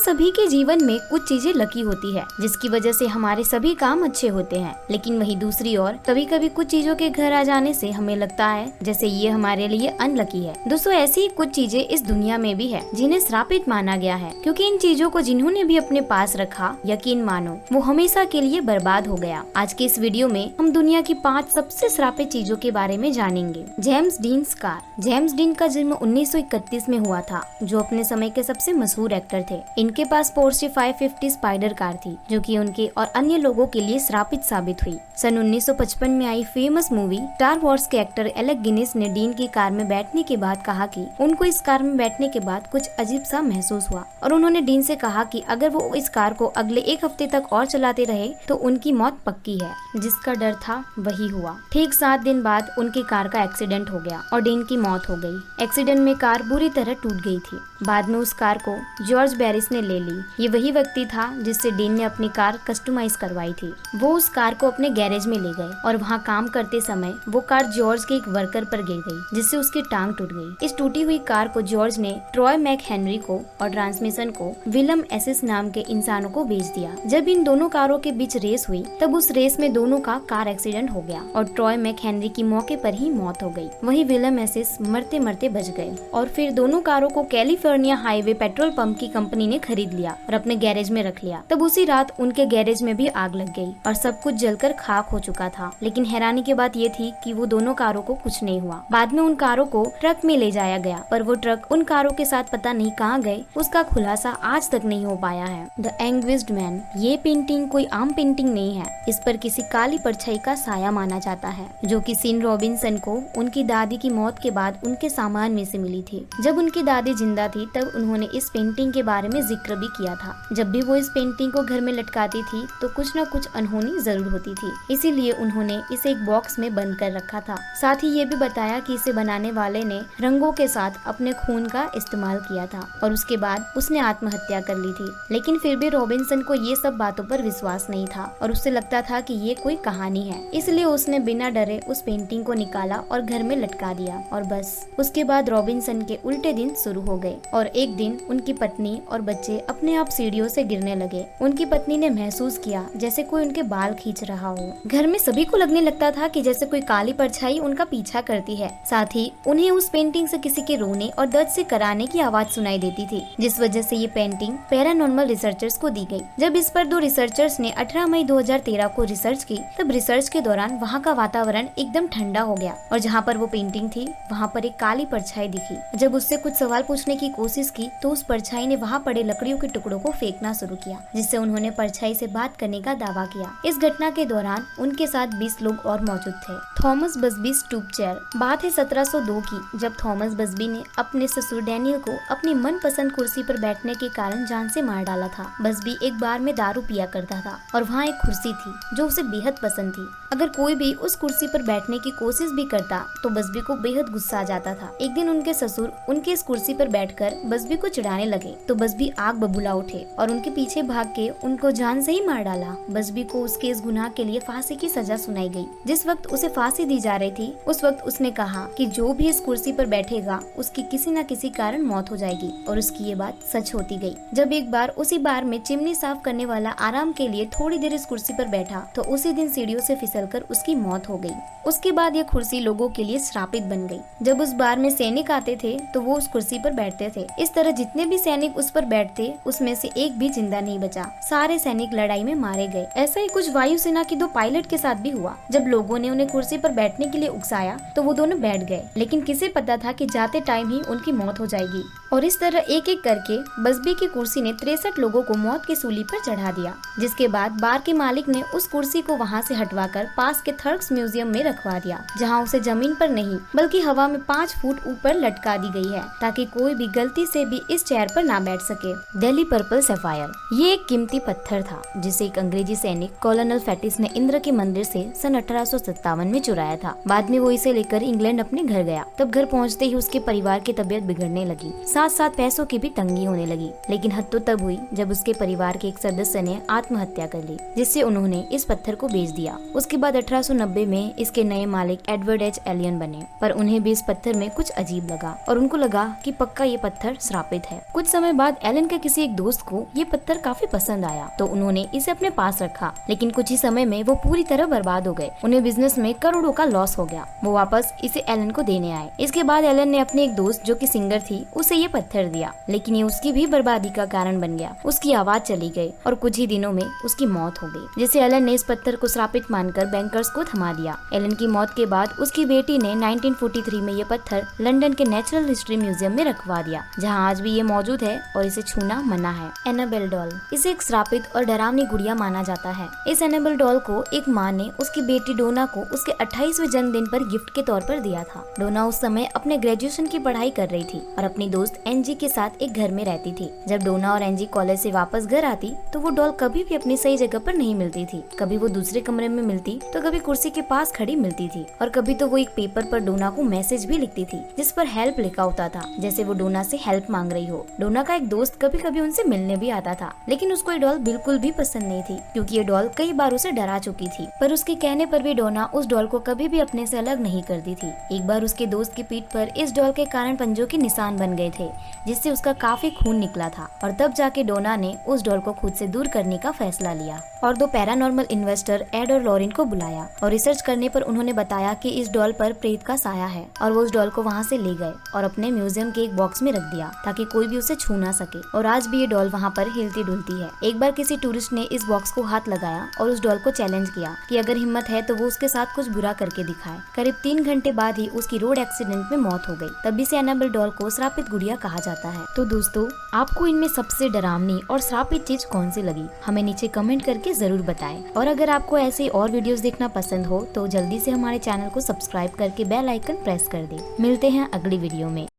सभी के जीवन में कुछ चीजें लकी होती है जिसकी वजह से हमारे सभी काम अच्छे होते हैं, लेकिन वही दूसरी ओर कभी कभी कुछ चीजों के घर आ जाने से हमें लगता है जैसे ये हमारे लिए अनलकी है। दोस्तों, ऐसी ही कुछ चीजें इस दुनिया में भी है जिन्हें श्रापित माना गया है, क्योंकि इन चीजों को जिन्होंने भी अपने पास रखा, यकीन मानो वो हमेशा के लिए बर्बाद हो गया। आज के इस वीडियो में हम दुनिया की 5 सबसे श्रापित चीजों के बारे में जानेंगे। James dean car. James dean का जन्म 1931 में हुआ था, जो अपने समय के सबसे मशहूर एक्टर थे। इनके पास पोर्शे 550 स्पाइडर कार थी, जो कि उनके और अन्य लोगों के लिए श्रापित साबित हुई। सन 1955 में आई फेमस मूवी स्टार वॉर्स के एक्टर एलेक गिनेस ने डीन की कार में बैठने के बाद कहा कि उनको इस कार में बैठने के बाद कुछ अजीब सा महसूस हुआ, और उन्होंने डीन से कहा कि अगर वो इस कार को अगले 1 हफ्ते तक और चलाते रहे तो उनकी मौत पक्की है। जिसका डर था वही हुआ। ठीक 7 दिन बाद उनकी कार का एक्सीडेंट हो गया और डीन की मौत हो गई। एक्सीडेंट में कार बुरी तरह टूट गई थी। बाद में उस कार को जॉर्ज बैरिस ने ले ली। ये वही व्यक्ति था जिससे डीन ने अपनी कार कस्टमाइज करवाई थी। वो उस कार को अपने गैरेज में ले गए और वहाँ काम करते समय वो कार जॉर्ज के एक वर्कर पर गिर गई, जिससे उसकी टांग टूट गई। इस टूटी हुई कार को जॉर्ज ने ट्रॉय मैक हेनरी को और ट्रांसमिशन को विलम एसिस नाम के इंसानों को बेच दिया। जब इन दोनों कारों के बीच रेस हुई तब उस रेस में दोनों का कार एक्सीडेंट हो गया और ट्रॉय मैक हेनरी की मौके पर ही मौत हो गई। वहीं विलम एसिस मरते मरते बच गए। और फिर दोनों कारों को कैलिफोर्निया हाईवे पेट्रोल पंप की कंपनी ने खरीद लिया और अपने गैरेज में रख लिया। तब उसी रात उनके गैरेज में भी आग लग गई और सब कुछ जलकर खाक हो चुका था। लेकिन हैरानी की बात ये थी कि वो दोनों कारों को कुछ नहीं हुआ। बाद में उन कारों को ट्रक में ले जाया गया, पर वो ट्रक उन कारों के साथ पता नहीं कहाँ गए, उसका खुलासा आज तक नहीं हो पाया है। The anguished man. ये पेंटिंग कोई आम पेंटिंग नहीं है। इस पर किसी काली परछाई का साया माना जाता है, जो कि सीन रॉबिन्सन को उनकी दादी की मौत के बाद उनके सामान में से मिली थी। जब उनकी दादी जिंदा थी तब उन्होंने इस पेंटिंग के बारे में जिक्र भी किया था। जब भी वो इस पेंटिंग को घर में लटकाती थी तो कुछ न कुछ अनहोनी जरूर होती थी, इसीलिए उन्होंने इसे एक बॉक्स में बंद कर रखा था। साथ ही ये भी बताया कि इसे बनाने वाले ने रंगों के साथ अपने खून का इस्तेमाल किया था और उसके बाद उसने आत्महत्या कर ली थी। लेकिन फिर भी रॉबिन्सन को ये सब बातों पर विश्वास नहीं था और उससे लगता था कि ये कोई कहानी है, इसलिए उसने बिना डरे उस पेंटिंग को निकाला और घर में लटका दिया। और बस उसके बाद रॉबिन्सन के उल्टे दिन शुरू हो गए और एक दिन उनकी पत्नी और बच्चे अपने आप सीढ़ियों से गिरने लगे। उनकी पत्नी ने महसूस किया जैसे कोई उनके बाल खींच रहा हो। घर में सभी को लगने लगता था कि जैसे कोई काली परछाई उनका पीछा करती है। साथ ही उन्हें उस पेंटिंग से किसी के रोने और दर्द से कराने की आवाज सुनाई देती थी, जिस वजह से ये पेंटिंग पैरानॉर्मल रिसर्चर्स को दी गई। जब इस पर 2 रिसर्चर्स ने 18 मई 2013 को रिसर्च की, तब रिसर्च के दौरान वहाँ का वातावरण एकदम ठंडा हो गया और जहाँ पर वो पेंटिंग थी वहाँ पर एक काली परछाई दिखी। जब उससे कुछ सवाल पूछने की कोशिश की तो उस परछाई ने वहाँ पड़े लकड़ियों के टुकड़ों को फेंकना शुरू किया, जिससे उन्होंने परछाई से बात करने का दावा किया। इस घटना के दौरान उनके साथ 20 लोग और मौजूद थे। Thomas Busby stoop chair. बात है 1702 की, जब थॉमस बसबी ने अपने ससुर डैनियल को अपनी मनपसंद कुर्सी पर बैठने के कारण जान से मार डाला था। बसबी एक बार में दारू पिया करता था और वहाँ एक कुर्सी थी जो उसे बेहद पसंद थी। अगर कोई भी उस कुर्सी पर बैठने की कोशिश भी करता तो बसबी को बेहद गुस्सा आ जाता था। एक दिन उनके ससुर उनके इस कुर्सी पर बैठकर बसबी को चिढ़ाने लगे तो बसबी आग बबूला उठे और उनके पीछे भाग के उनको जान से ही मार डाला। बसबी को उसके इस गुनाह के लिए फांसी की सजा सुनाई गई। जिस वक्त उसे फांसी दी जा रही थी उस वक्त उसने कहा कि जो भी इस कुर्सी पर बैठेगा उसकी किसी न किसी कारण मौत हो जाएगी, और उसकी ये बात सच होती गई। जब एक बार उसी बार में चिमनी साफ करने वाला आराम के लिए थोड़ी देर इस कुर्सी पर बैठा तो उसी दिन सीढ़ियों से फिसलकर उसकी मौत हो गई। उसके बाद ये कुर्सी लोगों के लिए श्रापित बन गई। जब उस बार में सैनिक आते थे तो वो उस कुर्सी पर बैठते थे। इस तरह जितने भी सैनिक उस पर बैठते उसमें से एक भी जिंदा नहीं बचा। सारे सैनिक लड़ाई में मारे गए। ऐसा ही कुछ वायुसेना के 2 पायलट के साथ भी हुआ। जब लोगों ने उन्हें कुर्सी पर बैठने के लिए उकसाया तो वो दोनों बैठ गए, लेकिन किसे पता था कि जाते टाइम ही उनकी मौत हो जाएगी। और इस तरह एक एक करके बसबी की कुर्सी ने 63 लोगों को मौत की सूली पर चढ़ा दिया। जिसके बाद बार के मालिक ने उस कुर्सी को वहाँ से हटवाकर पास के थर्क्स म्यूजियम में रखवा दिया, जहाँ उसे जमीन पर नहीं बल्कि हवा में 5 फुट ऊपर लटका दी गई है, ताकि कोई भी गलती से भी इस चेयर पर ना बैठ सके। Delhi purple sapphire. ये एक कीमती पत्थर था जिसे एक अंग्रेजी सैनिक कॉलोनल फैटिस ने इंद्र के मंदिर से सन 1857 में चुराया था। बाद में वो इसे लेकर इंग्लैंड अपने घर गया। तब घर पहुँचते ही उसके परिवार की तबीयत बिगड़ने लगी। साथ साथ पैसों की भी तंगी होने लगी। लेकिन हद तो तब हुई जब उसके परिवार के एक सदस्य ने आत्महत्या कर ली, जिससे उन्होंने इस पत्थर को बेच दिया। उसके बाद 1890 में इसके नए मालिक एडवर्ड एच एलियन बने, पर उन्हें भी इस पत्थर में कुछ अजीब लगा और उनको लगा कि पक्का ये पत्थर श्रापित है। कुछ समय बाद एलन के किसी एक दोस्त को ये पत्थर काफी पसंद आया, तो उन्होंने इसे अपने पास रखा। लेकिन कुछ ही समय में वो पूरी तरह बर्बाद हो गए। उन्हें बिजनेस में करोड़ों का लॉस हो गया। वो वापस इसे एलन को देने आए। इसके बाद एलन ने अपने एक दोस्त जो कि सिंगर थी उसे ये पत्थर दिया, लेकिन ये उसकी भी बर्बादी का कारण बन गया। उसकी आवाज चली गई और कुछ ही दिनों में उसकी मौत हो गई, जिससे एलन ने इस पत्थर को श्रापित मानकर बैंकर्स को थमा दिया। एलन की मौत के बाद उसकी बेटी ने 1943 में ये पत्थर लंदन के नेचुरल हिस्ट्री म्यूजियम में रखवा दिया, जहाँ आज भी ये मौजूद है और इसे छूना मना है। एनाबेल डॉल, इसे एक श्रापित और डरावनी गुड़िया माना जाता है। इस एनाबेल डॉल को एक माँ ने उसकी बेटी डोना को उसके 28वें जन्मदिन पर गिफ्ट के तौर पर दिया था। डोना उस समय अपने ग्रेजुएशन की पढ़ाई कर रही थी और अपनी दोस्त एनजी के साथ एक घर में रहती थी। जब डोना और एनजी कॉलेज से वापस घर आती तो वो डॉल कभी भी अपनी सही जगह पर नहीं मिलती थी। कभी वो दूसरे कमरे में मिलती तो कभी कुर्सी के पास खड़ी मिलती थी, और कभी तो वो एक पेपर पर डोना को मैसेज भी लिखती थी जिस पर हेल्प लिखा होता था, जैसे वो डोना से हेल्प मांग रही हो। डोना का एक दोस्त कभी कभी उनसे मिलने भी आता था, लेकिन उसको ये डॉल बिल्कुल भी पसंद नहीं थी, क्योंकि ये डॉल कई बार उसे डरा चुकी थी। पर उसके कहने पर भी डोना उस डॉल को कभी भी अपने से अलग नहीं करती थी। एक बार उसके दोस्त की पीठ पर इस डॉल के कारण पंजों के निशान बन गए थे, जिससे उसका काफी खून निकला था, और तब जाके डोना ने उस डॉल को खुद से दूर करने का फैसला लिया और 2 पैरानॉर्मल इन्वेस्टर एड और लॉरेन को बुलाया। और रिसर्च करने पर उन्होंने बताया कि इस डॉल पर प्रेत का साया है, और वो उस डॉल को वहाँ से ले गए और अपने म्यूजियम के एक बॉक्स में रख दिया ताकि कोई भी उसे छू ना सके। और आज भी ये डॉल वहाँ पर हिलती डुलती है। एक बार किसी टूरिस्ट ने इस बॉक्स को हाथ लगाया और उस डॉल को चैलेंज किया कि अगर हिम्मत है तो वो उसके साथ कुछ बुरा करके दिखाए। करीब 3 घंटे बाद ही उसकी रोड एक्सीडेंट में मौत हो गई। तभी से एनाबेल डॉल को श्रापित गुड़िया कहा जाता है। तो दोस्तों, आपको इनमें सबसे डरावनी और श्रापित चीज कौन सी लगी, हमें नीचे कमेंट करके जरूर बताएं। और अगर आपको ऐसे और वीडियोस देखना पसंद हो तो जल्दी से हमारे चैनल को सब्सक्राइब करके बेल आइकन प्रेस कर दें। मिलते हैं अगली वीडियो में।